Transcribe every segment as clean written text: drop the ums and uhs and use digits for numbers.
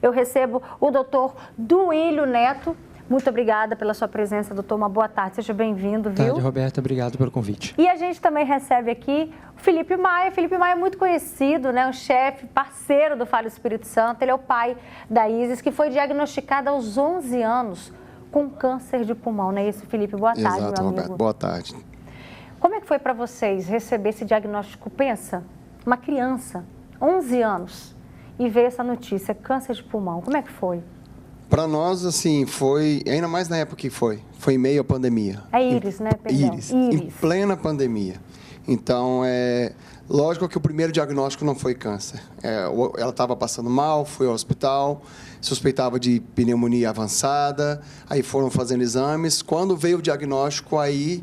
eu recebo o doutor Duílio Neto. Muito obrigada pela sua presença, doutor. Uma boa tarde, seja bem-vindo, viu? Boa tarde, Roberta. Obrigado pelo convite. E a gente também recebe aqui o Felipe Maia. Felipe Maia é muito conhecido, né? Um chefe, parceiro do Fala Espírito Santo. Ele é o pai da Isis, que foi diagnosticada aos 11 anos com câncer de pulmão, não é isso, Felipe? Boa tarde, Exato, meu amigo. Roberto. Boa tarde. Como é que foi para vocês receber esse diagnóstico? Pensa, uma criança, 11 anos, e ver essa notícia, câncer de pulmão. Como é que foi? Para nós, assim, foi, ainda mais na época que foi em meio à pandemia. É Iris, né? Perdão. Iris, em plena pandemia. Então, lógico que o primeiro diagnóstico não foi câncer. Ela estava passando mal, foi ao hospital, suspeitava de pneumonia avançada, aí foram fazendo exames. Quando veio o diagnóstico, aí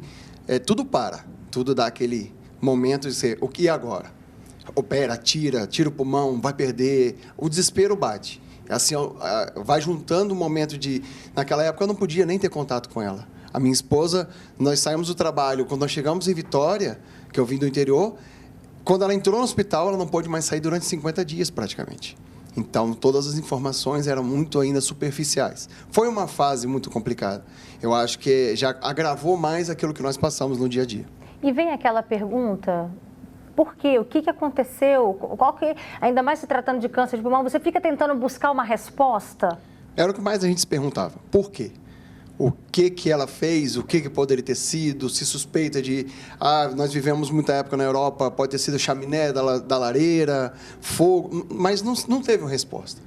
tudo para, tudo dá aquele momento de ser, o que agora? Opera, tira o pulmão, vai perder, o desespero bate. Assim, vai juntando um momento de... Naquela época, eu não podia nem ter contato com ela. A minha esposa, nós saímos do trabalho, quando nós chegamos em Vitória, que eu vim do interior, quando ela entrou no hospital, ela não pôde mais sair durante 50 dias, praticamente. Então, todas as informações eram muito ainda superficiais. Foi uma fase muito complicada. Eu acho que já agravou mais aquilo que nós passamos no dia a dia. E vem aquela pergunta... Por quê? O que aconteceu? Ainda mais se tratando de câncer de pulmão, você fica tentando buscar uma resposta? Era o que mais a gente se perguntava. Por quê? O que ela fez? O que poderia ter sido? Se suspeita de... nós vivemos muita época na Europa, pode ter sido chaminé da lareira, fogo... Mas não teve uma resposta.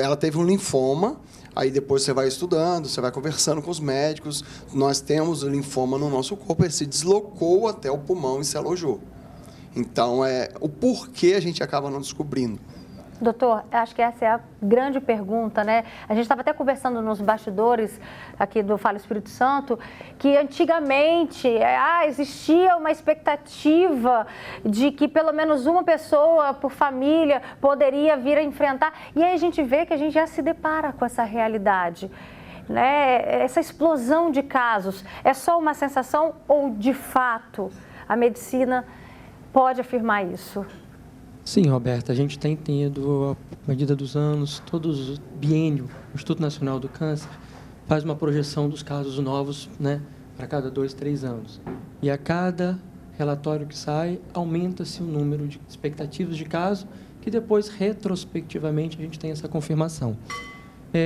Ela teve um linfoma, aí depois você vai estudando, você vai conversando com os médicos. Nós temos o linfoma no nosso corpo, ele se deslocou até o pulmão e se alojou. Então, o porquê a gente acaba não descobrindo. Doutor, acho que essa é a grande pergunta, né? A gente estava até conversando nos bastidores aqui do Fala Espírito Santo, que antigamente existia uma expectativa de que pelo menos uma pessoa por família poderia vir a enfrentar. E aí a gente vê que a gente já se depara com essa realidade, né? Essa explosão de casos. É só uma sensação ou, de fato, a medicina pode afirmar isso? Sim, Roberta, a gente tem tido, à medida dos anos, todos os biênio, o Instituto Nacional do Câncer faz uma projeção dos casos novos, né, para cada 2, 3 anos. E a cada relatório que sai, aumenta-se o número de expectativas de caso, que depois, retrospectivamente, a gente tem essa confirmação.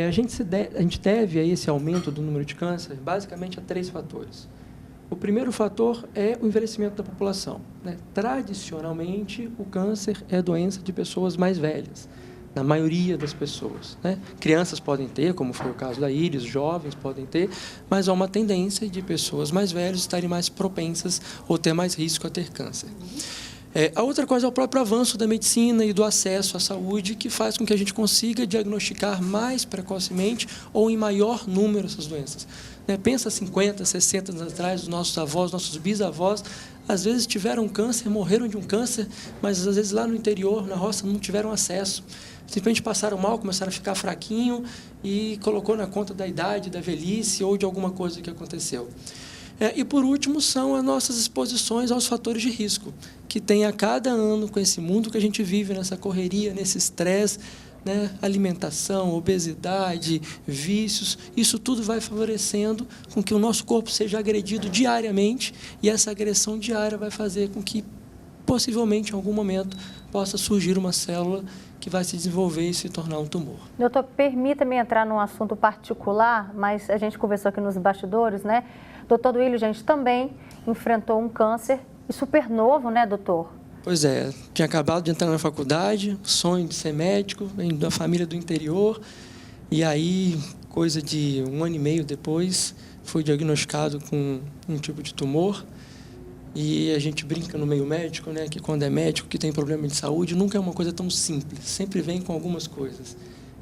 A gente deve a esse aumento do número de câncer, basicamente, a 3 fatores. O primeiro fator é o envelhecimento da população, né? Tradicionalmente, o câncer é doença de pessoas mais velhas, na maioria das pessoas, né? Crianças podem ter, como foi o caso da Iris, jovens podem ter, mas há uma tendência de pessoas mais velhas estarem mais propensas ou ter mais risco a ter câncer. A outra coisa é o próprio avanço da medicina e do acesso à saúde, que faz com que a gente consiga diagnosticar mais precocemente ou em maior número essas doenças. Pensa 50, 60 anos atrás, os nossos avós, nossos bisavós, às vezes tiveram câncer, morreram de um câncer, mas às vezes lá no interior, na roça, não tiveram acesso. Simplesmente passaram mal, começaram a ficar fraquinho e colocou na conta da idade, da velhice ou de alguma coisa que aconteceu. E, por último, são as nossas exposições aos fatores de risco, que tem a cada ano, com esse mundo que a gente vive, nessa correria, nesse estresse, né? Alimentação, obesidade, vícios, isso tudo vai favorecendo com que o nosso corpo seja agredido diariamente, e essa agressão diária vai fazer com que, possivelmente, em algum momento, possa surgir uma célula que vai se desenvolver e se tornar um tumor. Doutor, permita-me entrar num assunto particular, mas a gente conversou aqui nos bastidores, né? Doutor Duílio, gente, também enfrentou um câncer e super novo, né, doutor? Pois é, tinha acabado de entrar na faculdade, sonho de ser médico, venho da família do interior, e aí, coisa de 1 ano e meio depois, fui diagnosticado com um tipo de tumor. E a gente brinca no meio médico, né, que quando é médico que tem problema de saúde, nunca é uma coisa tão simples, sempre vem com algumas coisas.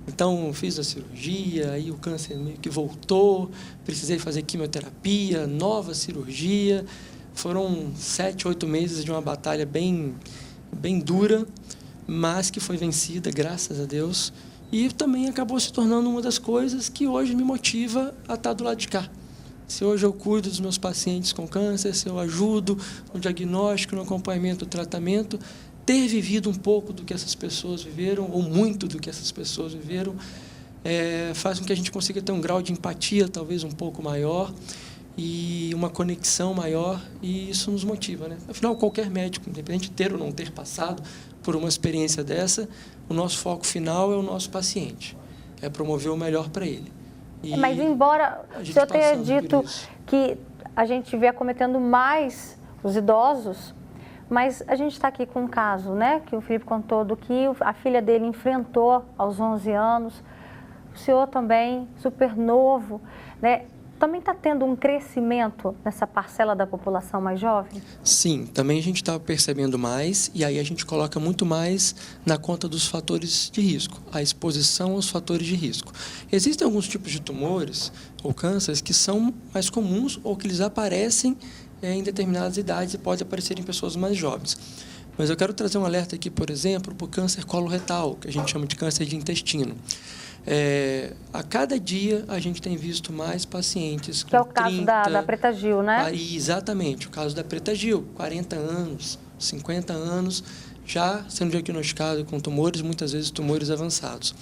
Então, fiz a cirurgia, aí o câncer meio que voltou, precisei fazer quimioterapia, nova cirurgia. Foram 7, 8 meses de uma batalha bem dura, mas que foi vencida, graças a Deus. E também acabou se tornando uma das coisas que hoje me motiva a estar do lado de cá. Se hoje eu cuido dos meus pacientes com câncer, se eu ajudo no diagnóstico, no acompanhamento do tratamento, ter vivido um pouco do que essas pessoas viveram, ou muito do que essas pessoas viveram, faz com que a gente consiga ter um grau de empatia talvez um pouco maior e uma conexão maior, e isso nos motiva, né? Afinal, qualquer médico, independente de ter ou não ter passado por uma experiência dessa, o nosso foco final é o nosso paciente, é promover o melhor para ele. Mas embora o senhor tenha dito que a gente vê acometendo mais os idosos, mas a gente está aqui com um caso, né, que o Felipe contou do que a filha dele enfrentou aos 11 anos, o senhor também, super novo, né? Também está tendo um crescimento nessa parcela da população mais jovem? Sim, também a gente está percebendo mais, e aí a gente coloca muito mais na conta dos fatores de risco, a exposição aos fatores de risco. Existem alguns tipos de tumores ou cânceres que são mais comuns ou que eles aparecem em determinadas idades e podem aparecer em pessoas mais jovens. Mas eu quero trazer um alerta aqui, por exemplo, para o câncer coloretal, que a gente chama de câncer de intestino. A cada dia a gente tem visto mais pacientes com 30... Que é o caso da Preta Gil, né? Exatamente, o caso da Preta Gil, 40 anos, 50 anos, já sendo diagnosticado com tumores, muitas vezes tumores avançados.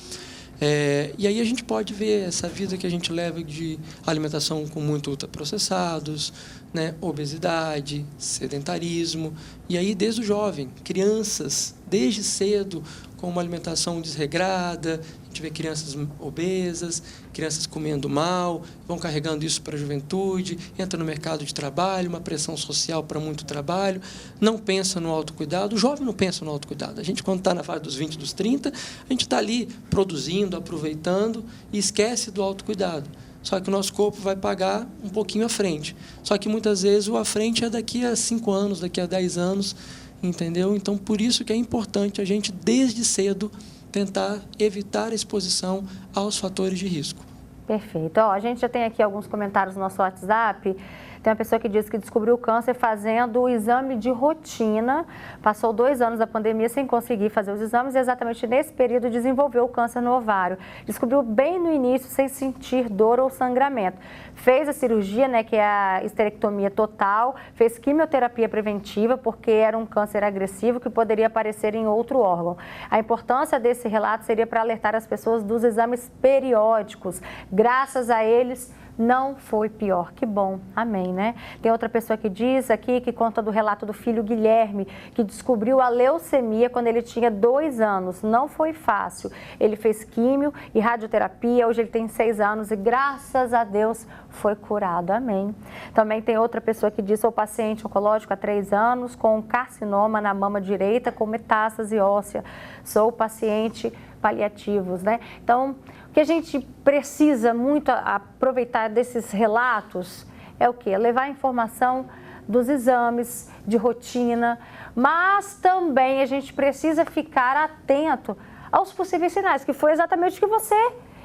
E aí a gente pode ver essa vida que a gente leva de alimentação com muito ultraprocessados, né, obesidade, sedentarismo, e aí desde o jovem, crianças, desde cedo, com uma alimentação desregrada, a gente vê crianças obesas, crianças comendo mal, vão carregando isso para a juventude, entra no mercado de trabalho, uma pressão social para muito trabalho, não pensa no autocuidado, o jovem não pensa no autocuidado. A gente, quando está na fase dos 20, dos 30, a gente está ali produzindo, aproveitando e esquece do autocuidado. Só que o nosso corpo vai pagar um pouquinho à frente. Só que muitas vezes o à frente é daqui a 5 anos, daqui a 10 anos, entendeu? Então, por isso que é importante a gente, desde cedo, tentar evitar a exposição aos fatores de risco. Perfeito. A gente já tem aqui alguns comentários no nosso WhatsApp. Tem uma pessoa que diz que descobriu o câncer fazendo o exame de rotina, passou 2 anos da pandemia sem conseguir fazer os exames e exatamente nesse período desenvolveu o câncer no ovário. Descobriu bem no início, sem sentir dor ou sangramento. Fez a cirurgia, né, que é a esterectomia total, fez quimioterapia preventiva porque era um câncer agressivo que poderia aparecer em outro órgão. A importância desse relato seria para alertar as pessoas dos exames periódicos. Graças a eles, não foi pior. Que bom. Amém, né? Tem outra pessoa que diz aqui, que conta do relato do filho Guilherme, que descobriu a leucemia quando ele tinha 2 anos. Não foi fácil. Ele fez químio e radioterapia, hoje ele tem 6 anos e graças a Deus foi curado. Amém. Também tem outra pessoa que diz, sou paciente oncológico há 3 anos, com carcinoma na mama direita, com metástase óssea. Sou paciente paliativos, né? Então, o que a gente precisa muito aproveitar desses relatos é o quê? Levar a informação dos exames de rotina, mas também a gente precisa ficar atento aos possíveis sinais, que foi exatamente o que você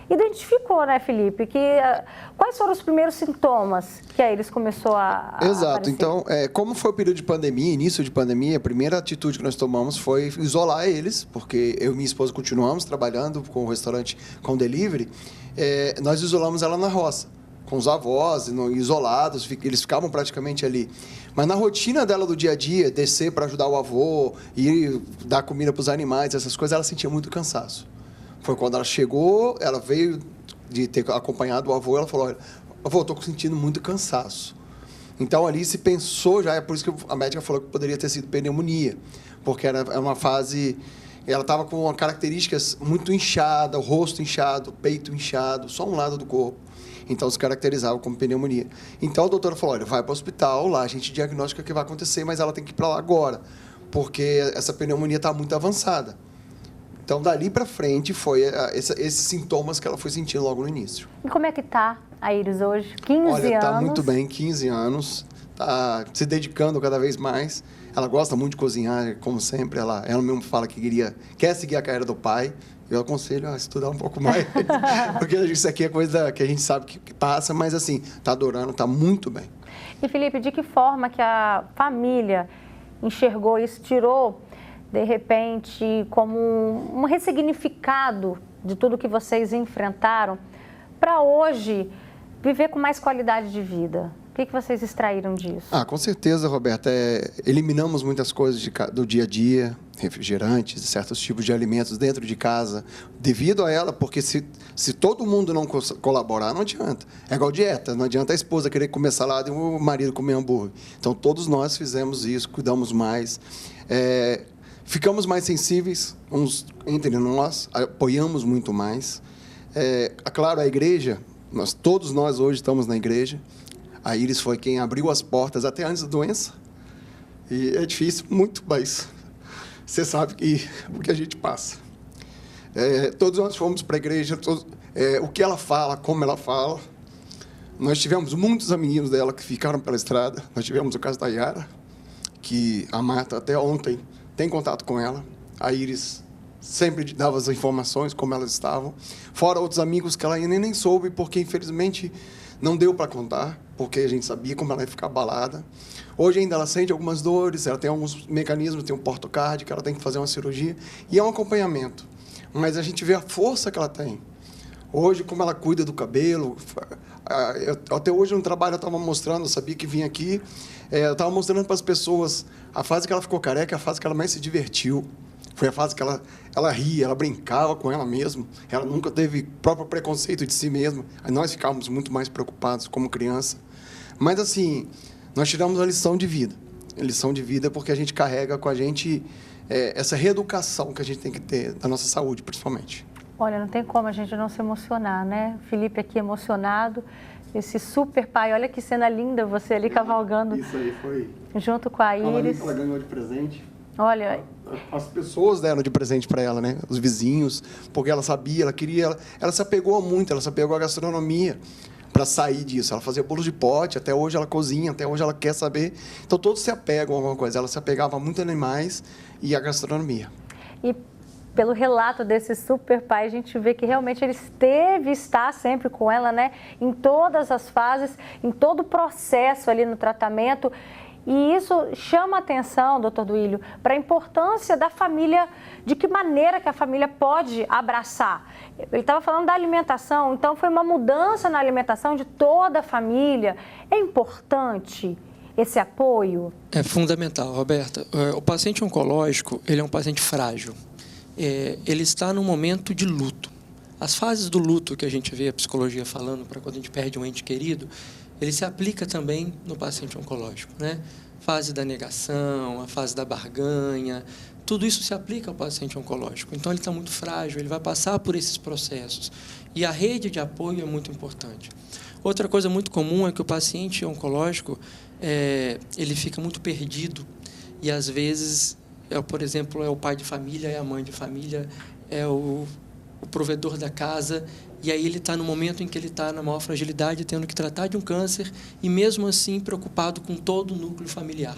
identificou, né, Felipe? Quais foram os primeiros sintomas que aí eles começou a Exato. aparecer? Então, como foi o período de pandemia, início de pandemia, a primeira atitude que nós tomamos foi isolar eles, porque eu e minha esposa continuamos trabalhando com o restaurante com delivery, nós isolamos ela na roça, com os avós, isolados, eles ficavam praticamente ali. Mas na rotina dela do dia a dia, descer para ajudar o avô, ir dar comida para os animais, essas coisas, ela sentia muito cansaço. Foi quando ela chegou, ela veio de ter acompanhado o avô, ela falou, olha, avô, estou sentindo muito cansaço. Então, ali se pensou já, é por isso que a médica falou que poderia ter sido pneumonia, porque era uma fase, ela estava com características muito inchada, o rosto inchado, o peito inchado, só um lado do corpo. Então, se caracterizava como pneumonia. Então, a doutora falou, olha, vai para o hospital, lá a gente diagnostica o que vai acontecer, mas ela tem que ir para lá agora, porque essa pneumonia está muito avançada. Então, dali para frente, foi esses sintomas que ela foi sentindo logo no início. E como é que tá a Iris hoje? 15 anos? Olha, está muito bem, 15 anos, está se dedicando cada vez mais. Ela gosta muito de cozinhar, como sempre. Ela mesmo fala que quer seguir a carreira do pai. Eu aconselho a estudar um pouco mais, porque isso aqui é coisa que a gente sabe que passa, mas assim, está adorando, está muito bem. E, Felipe, de que forma que a família enxergou isso, tirou de repente, como um ressignificado de tudo que vocês enfrentaram, para hoje viver com mais qualidade de vida? O que vocês extraíram disso? Com certeza, Roberta. Eliminamos muitas coisas do dia a dia, refrigerantes, certos tipos de alimentos dentro de casa, devido a ela, porque se todo mundo não colaborar, não adianta. É igual dieta, não adianta a esposa querer comer salada e o marido comer hambúrguer. Então, todos nós fizemos isso, cuidamos mais, ficamos mais sensíveis entre nós, apoiamos muito mais. Claro, a igreja, todos nós hoje estamos na igreja. A Iris foi quem abriu as portas até antes da doença. E é difícil, muito, mas você sabe o que a gente passa. Todos nós fomos para a igreja, o que ela fala, como ela fala. Nós tivemos muitos amiguinhos dela que ficaram pela estrada. Nós tivemos o caso da Yara, que a Marta até ontem tem contato com ela. A Iris sempre dava as informações, como elas estavam. Fora outros amigos que ela ainda nem soube, porque infelizmente não deu para contar, porque a gente sabia como ela ia ficar abalada. Hoje ainda ela sente algumas dores, ela tem alguns mecanismos, tem um portocárdio, que ela tem que fazer uma cirurgia, e é um acompanhamento. Mas a gente vê a força que ela tem. Hoje, como ela cuida do cabelo, até hoje no trabalho eu estava mostrando, eu sabia que vinha aqui, eu estava mostrando para as pessoas a fase que ela ficou careca, a fase que ela mais se divertiu. Foi a fase que ela ria, ela brincava com ela mesma, ela nunca teve próprio preconceito de si mesma. Aí nós ficávamos muito mais preocupados como criança. Mas, assim, nós tiramos a lição de vida. A lição de vida é porque a gente carrega com a gente essa reeducação que a gente tem que ter da nossa saúde, principalmente. Olha, não tem como a gente não se emocionar, né? Felipe aqui emocionado, esse super pai, olha que cena linda você ali cavalgando. Isso aí foi. Junto com a Iris. Ela ganhou de presente. Olha, as pessoas deram de presente para ela, né? Os vizinhos, porque ela sabia, ela queria, ela se apegou muito, ela se apegou à gastronomia para sair disso. Ela fazia bolo de pote, até hoje ela cozinha, até hoje ela quer saber. Então todos se apegam a alguma coisa. Ela se apegava muito a animais e à gastronomia. E pelo relato desse super pai, a gente vê que realmente ele está sempre com ela, né? Em todas as fases, em todo o processo ali no tratamento. E isso chama a atenção, doutor Duílio, para a importância da família, de que maneira que a família pode abraçar. Ele estava falando da alimentação, então foi uma mudança na alimentação de toda a família. É importante esse apoio? É fundamental, Roberta. O paciente oncológico, ele é um paciente frágil. Ele está num momento de luto. As fases do luto que a gente vê a psicologia falando para quando a gente perde um ente querido, ele se aplica também no paciente oncológico, né? Fase da negação, a fase da barganha, tudo isso se aplica ao paciente oncológico. Então, ele está muito frágil, ele vai passar por esses processos. E a rede de apoio é muito importante. Outra coisa muito comum é que o paciente oncológico, ele fica muito perdido. E, às vezes, por exemplo, é o pai de família, é a mãe de família, é o provedor da casa, e aí ele está no momento em que ele está na maior fragilidade, tendo que tratar de um câncer, e mesmo assim preocupado com todo o núcleo familiar.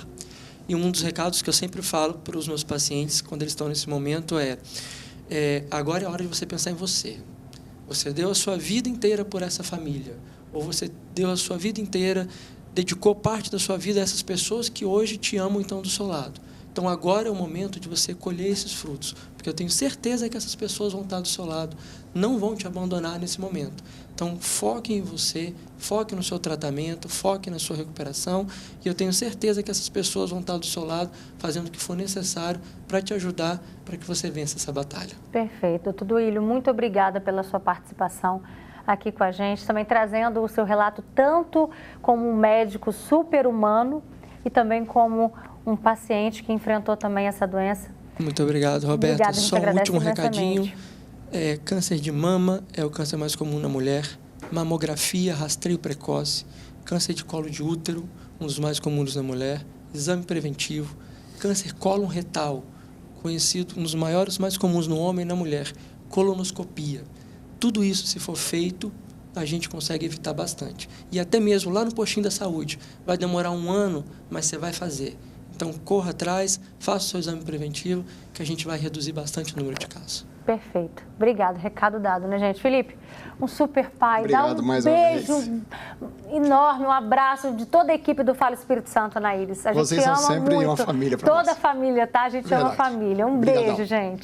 E um dos recados que eu sempre falo para os meus pacientes, quando eles estão nesse momento, agora é a hora de você pensar em você. Você deu a sua vida inteira por essa família, ou você deu a sua vida inteira, dedicou parte da sua vida a essas pessoas que hoje te amam e estão do seu lado. Então, agora é o momento de você colher esses frutos, porque eu tenho certeza que essas pessoas vão estar do seu lado, não vão te abandonar nesse momento. Então, foque em você, foque no seu tratamento, foque na sua recuperação, e eu tenho certeza que essas pessoas vão estar do seu lado, fazendo o que for necessário para te ajudar, para que você vença essa batalha. Perfeito. Doutor Duílio, muito obrigada pela sua participação aqui com a gente, também trazendo o seu relato tanto como um médico super-humano e também como um paciente que enfrentou também essa doença. Muito obrigado, Roberta. Obrigada, só um último recadinho. Câncer de mama é o câncer mais comum na mulher. Mamografia, rastreio precoce. Câncer de colo de útero, um dos mais comuns na mulher. Exame preventivo. Câncer cólon retal, conhecido, um dos maiores, mais comuns no homem e na mulher. Colonoscopia. Tudo isso, se for feito, a gente consegue evitar bastante. E até mesmo lá no postinho da saúde. Vai demorar 1 ano, mas você vai fazer. Então, corra atrás, faça o seu exame preventivo, que a gente vai reduzir bastante o número de casos. Perfeito. Obrigado. Recado dado, né, gente? Felipe, um super pai. Obrigado, dá um mais beijo uma vez. Enorme, um abraço de toda a equipe do Fala Espírito Santo na Iris. A gente Vocês ama são sempre muito. uma família para nós. Toda a família, tá? A gente ama a família. Um Obrigadão. beijo, gente.